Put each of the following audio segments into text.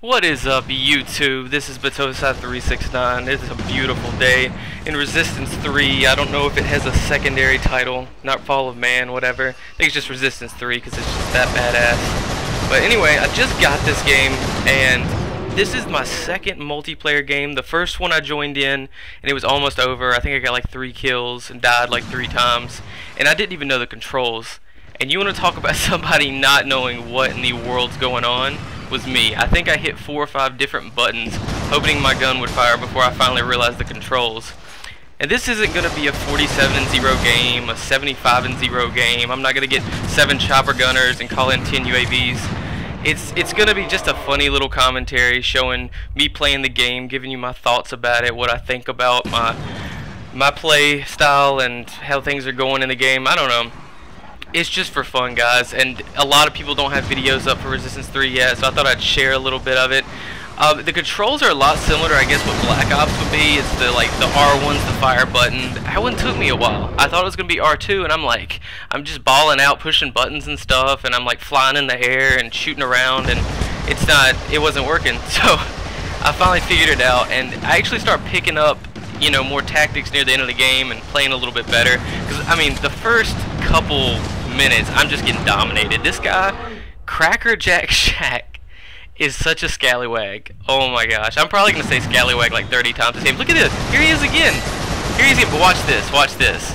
What is up, YouTube? This is Buttosai369. It's a beautiful day in Resistance 3. I don't know if it has a secondary title, not Fall of Man, whatever. I think it's just Resistance 3 because it's just that badass. But anyway, I just got this game, and this is my second multiplayer game. The first one I joined in, and it was almost over. I think I got like 3 kills and died like 3 times, and I didn't even know the controls. And you want to talk about somebody not knowing what in the world's going on? Was me. I think I hit 4 or 5 different buttons hoping my gun would fire before I finally realized the controls. And this isn't going to be a 47-0 game, a 75-0 game. I'm not going to get 7 chopper gunners and call in 10 UAVs. It's going to be just a funny little commentary showing me playing the game, giving you my thoughts about it, what I think about my play style and how things are going in the game. I don't know. It's just for fun, guys, and a lot of people don't have videos up for Resistance 3 yet, so I thought I'd share a little bit of it. The controls are a lot similar to, I guess, what Black Ops would be. It's the R1's the fire button. That one took me a while. I thought it was gonna be R2, and I'm just balling out, pushing buttons and stuff, and I'm like flying in the air and shooting around, and it wasn't working. So I finally figured it out, and I actually start picking up, you know, more tactics near the end of the game and playing a little bit better. Because I mean, the first couple minutes, I'm just getting dominated. This guy, Crackerjack Shack, is such a scallywag. Oh my gosh. I'm probably going to say scallywag like 30 times the same. Look at this. Here he is again. Here he is again. But watch this. Watch this.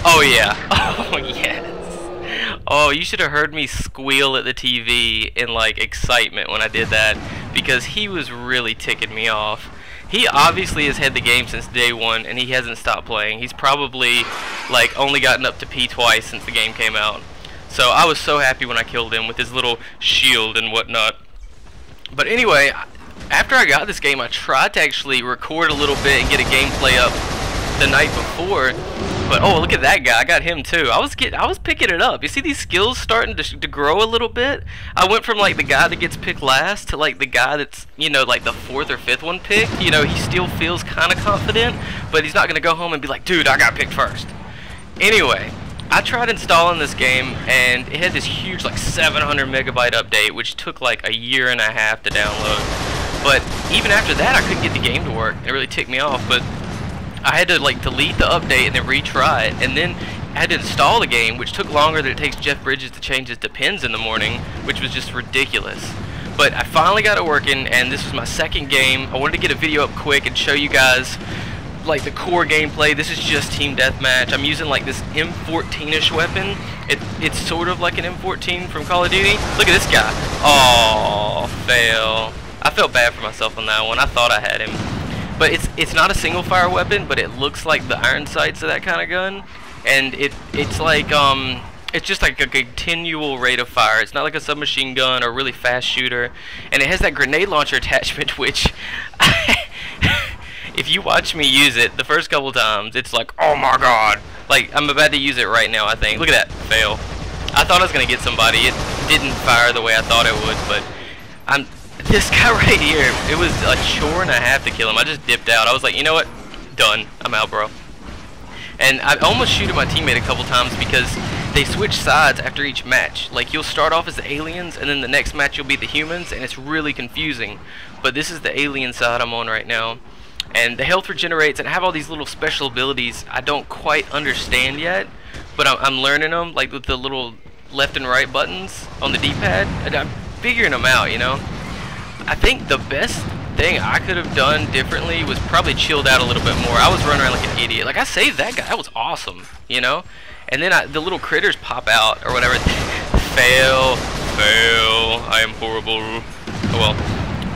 Oh yeah. Oh yes. Oh, you should have heard me squeal at the TV in like excitement when I did that, because he was really ticking me off. He obviously has had the game since day one, and he hasn't stopped playing. He's probably like only gotten up to P twice since the game came out. So I was so happy when I killed him with his little shield and whatnot. But anyway, after I got this game, I tried to actually record a little bit and get a gameplay up the night before. But oh, look at that guy! I got him too. I was picking it up. You see these skills starting to grow a little bit. I went from like the guy that gets picked last to like the guy that's, you know, like the 4th or 5th one picked. You know, he still feels kind of confident, but he's not gonna go home and be like, dude, I got picked first. Anyway, I tried installing this game, and it had this huge like 700 megabyte update, which took like a year and a half to download. But even after that, I couldn't get the game to work. It really ticked me off. But I had to like delete the update and then retry it, and then I had to install the game, which took longer than it takes Jeff Bridges to change his Depends in the morning, which was just ridiculous. But I finally got it working, and this was my second game. I wanted to get a video up quick and show you guys like the core gameplay. This is just team deathmatch. I'm using like this M14-ish weapon. It's sort of like an M14 from Call of Duty. Look at this guy. Oh, fail. I felt bad for myself on that one. I thought I had him. But it's not a single fire weapon, but it looks like the iron sights of that kind of gun, and it's like it's just like a continual rate of fire. It's not like a submachine gun or a really fast shooter, and it has that grenade launcher attachment, which if you watch me use it the first couple times, it's like, oh my god, like I'm about to use it right now. I think. Look at that, fail. I thought I was gonna get somebody. It didn't fire the way I thought it would, but this guy right here, it was a chore and a half to kill him. I just dipped out. I was like, you know what? Done. I'm out, bro. And I almost shoot at my teammate a couple times because they switch sides after each match. Like, you'll start off as the aliens, and then the next match you'll be the humans, and it's really confusing. But this is the alien side I'm on right now. And the health regenerates, and I have all these little special abilities I don't quite understand yet, but I'm learning them, like with the little left and right buttons on the D-pad, and I'm figuring them out, you know? I think the best thing I could have done differently was probably chilled out a little bit more. I was running around like an idiot. Like, I saved that guy. That was awesome, you know? And then the little critters pop out or whatever. Fail. I am horrible. Oh well.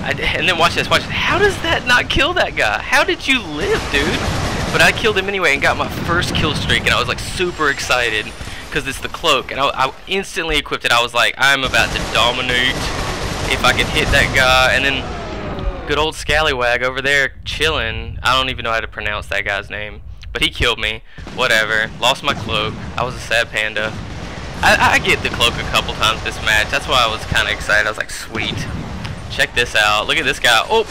And then watch this. How does that not kill that guy? How did you live, dude? But I killed him anyway and got my first kill streak, and I was like super excited because it's the cloak. And I instantly equipped it. I was like, I'm about to dominate. If I could hit that guy. And then good old Scallywag over there chilling. I don't even know how to pronounce that guy's name, but he killed me. Whatever. Lost my cloak. I was a sad panda. I get the cloak a couple times this match. That's why I was kind of excited. I was like, sweet. Check this out. Look at this guy. Oh,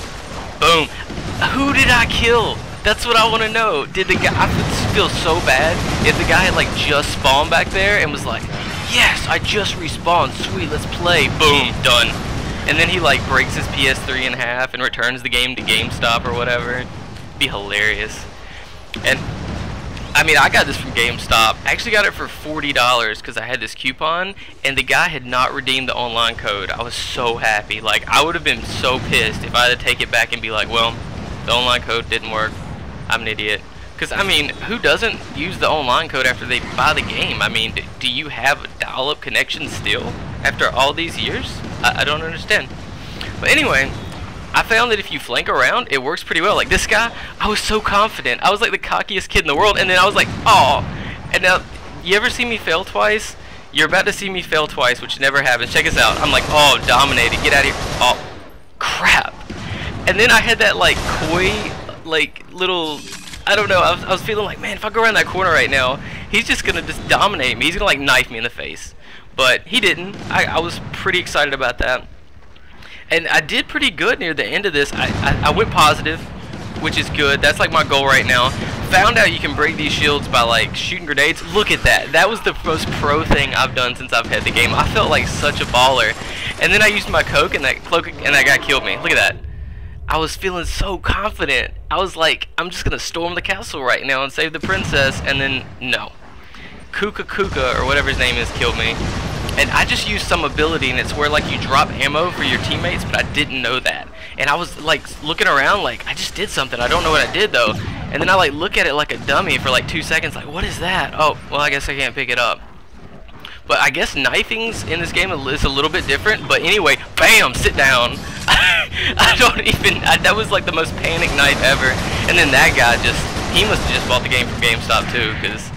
boom. Who did I kill? That's what I want to know. Did the guy? I feel so bad if the guy had like just spawned back there and was like, yes, I just respawned. Sweet, let's play. Boom, done. and then he like breaks his PS3 in half and returns the game to GameStop or whatever. It'd be hilarious. And I mean, I got this from GameStop. I actually got it for $40 because I had this coupon, and the guy had not redeemed the online code. I was so happy. Like, I would have been so pissed if I had to take it back and be like, well, the online code didn't work. I'm an idiot. Because, I mean, who doesn't use the online code after they buy the game? I mean, do you have a dial-up connection still after all these years? I don't understand. But anyway, I found that if you flank around, it works pretty well. Like this guy, I was so confident. I was like the cockiest kid in the world, and then I was like, oh. And now, you ever see me fail twice? You're about to see me fail twice, which never happens. Check this out. I'm like, oh, dominated. Get out of here. Oh, crap. And then I had that like coy, like little, I don't know. I was feeling like, man, if I go around that corner right now, he's just gonna just dominate me. He's gonna like knife me in the face. But he didn't. I was pretty excited about that. And I did pretty good near the end of this. I went positive, which is good. That's like my goal right now. Found out you can break these shields by like shooting grenades. Look at that. That was the most pro thing I've done since I've had the game. I felt like such a baller. And then I used my cloak and that guy killed me. Look at that. I was feeling so confident. I was like, I'm just gonna storm the castle right now and save the princess. And then no, Kuka or whatever his name is killed me. And I just used some ability, and it's where like you drop ammo for your teammates, but I didn't know that. And I was like looking around like I just did something. I don't know what I did though. And then I like look at it like a dummy for like 2 seconds, like what is that? Oh, well I guess I can't pick it up. But I guess knifing's in this game is a little bit different. But anyway, bam, sit down. That was like the most panic knife ever. And then that guy he must have just bought the game from GameStop too, because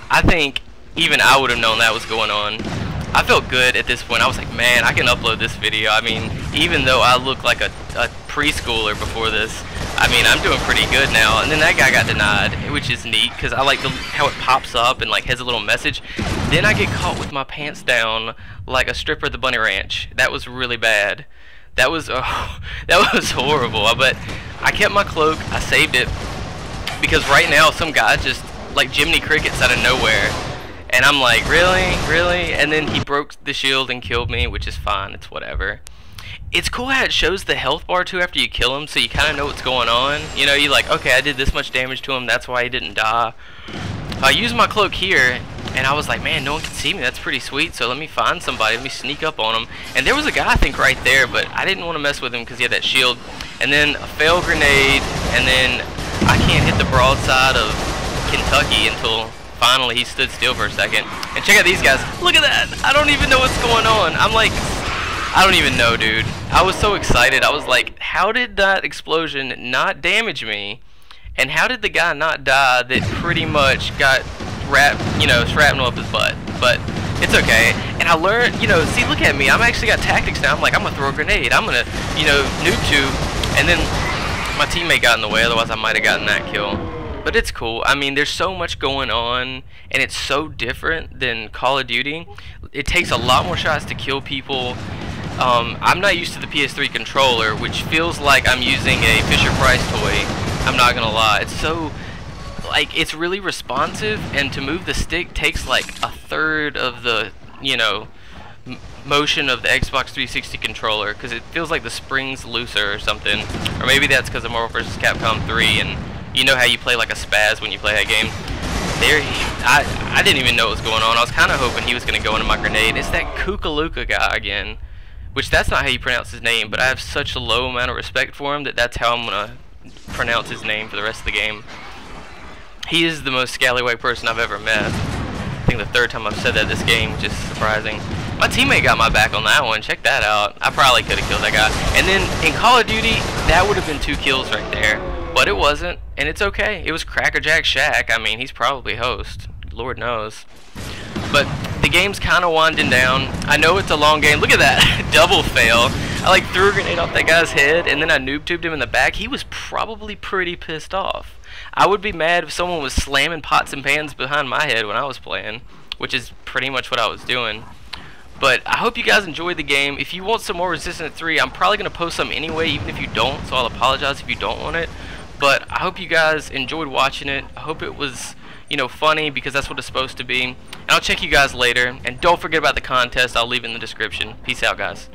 I think even I would have known that was going on. I felt good at this point. I was like, man, I can upload this video. I mean, even though I look like a preschooler before this, I mean, I'm doing pretty good now. And then that guy got denied, which is neat, because I like how it pops up and like has a little message. Then I get caught with my pants down like a stripper at the Bunny Ranch. That was really bad. That was that was horrible. But I kept my cloak. I saved it, because right now some guy just like Jiminy Crickets out of nowhere. And I'm like, really? Really? And then he broke the shield and killed me, which is fine. It's whatever. It's cool how it shows the health bar too after you kill him, so you kind of know what's going on. You know, you're like, okay, I did this much damage to him. That's why he didn't die. I used my cloak here, and I was like, man, no one can see me. That's pretty sweet. So let me find somebody. Let me sneak up on him. And there was a guy, I think, right there, but I didn't want to mess with him because he had that shield. And then a fail grenade, and then I can't hit the broadside of Kentucky until finally he stood still for a second. And check out these guys. Look at that. I don't even know what's going on. I'm like, I don't even know, dude. I was so excited. I was like, how did that explosion not damage me? And how did the guy not die that pretty much got shrapnel up his butt? But it's okay. And I learned, see, look at me. I'm actually got tactics now. I'm like, I'm gonna throw a grenade. I'm gonna, noob tube. And then my teammate got in the way. Otherwise, I might have gotten that kill. But it's cool. I mean, there's so much going on, and it's so different than Call of Duty. It takes a lot more shots to kill people. I'm not used to the PS3 controller, which feels like I'm using a Fisher-Price toy. I'm not gonna lie. It's so, like, it's really responsive, and to move the stick takes like a third of the, motion of the Xbox 360 controller, because it feels like the spring's looser or something. Or maybe that's because of Marvel vs. Capcom 3, and you know how you play like a spaz when you play that game. I didn't even know what was going on. I was kind of hoping he was going to go into my grenade. It's that Kukaluka guy again, which that's not how you pronounce his name, but I have such a low amount of respect for him that that's how I'm going to pronounce his name for the rest of the game. He is the most scallywag person I've ever met. I think the third time I've said that this game, which is surprising. My teammate got my back on that one. Check that out. I probably could have killed that guy. And then in Call of Duty, that would have been 2 kills right there. But it wasn't, and it's okay. It was Crackerjack Shaq. I mean, he's probably host. Lord knows. But the game's kind of winding down. I know it's a long game. Look at that. Double fail. I like threw a grenade off that guy's head, and then I noob tubed him in the back. He was probably pretty pissed off. I would be mad if someone was slamming pots and pans behind my head when I was playing, which is pretty much what I was doing. But I hope you guys enjoyed the game. If you want some more Resistance 3, I'm probably going to post some anyway, even if you don't, so I'll apologize if you don't want it. But I hope you guys enjoyed watching it. I hope it was, funny, because that's what it's supposed to be. And I'll check you guys later. And don't forget about the contest. I'll leave it in the description. Peace out, guys.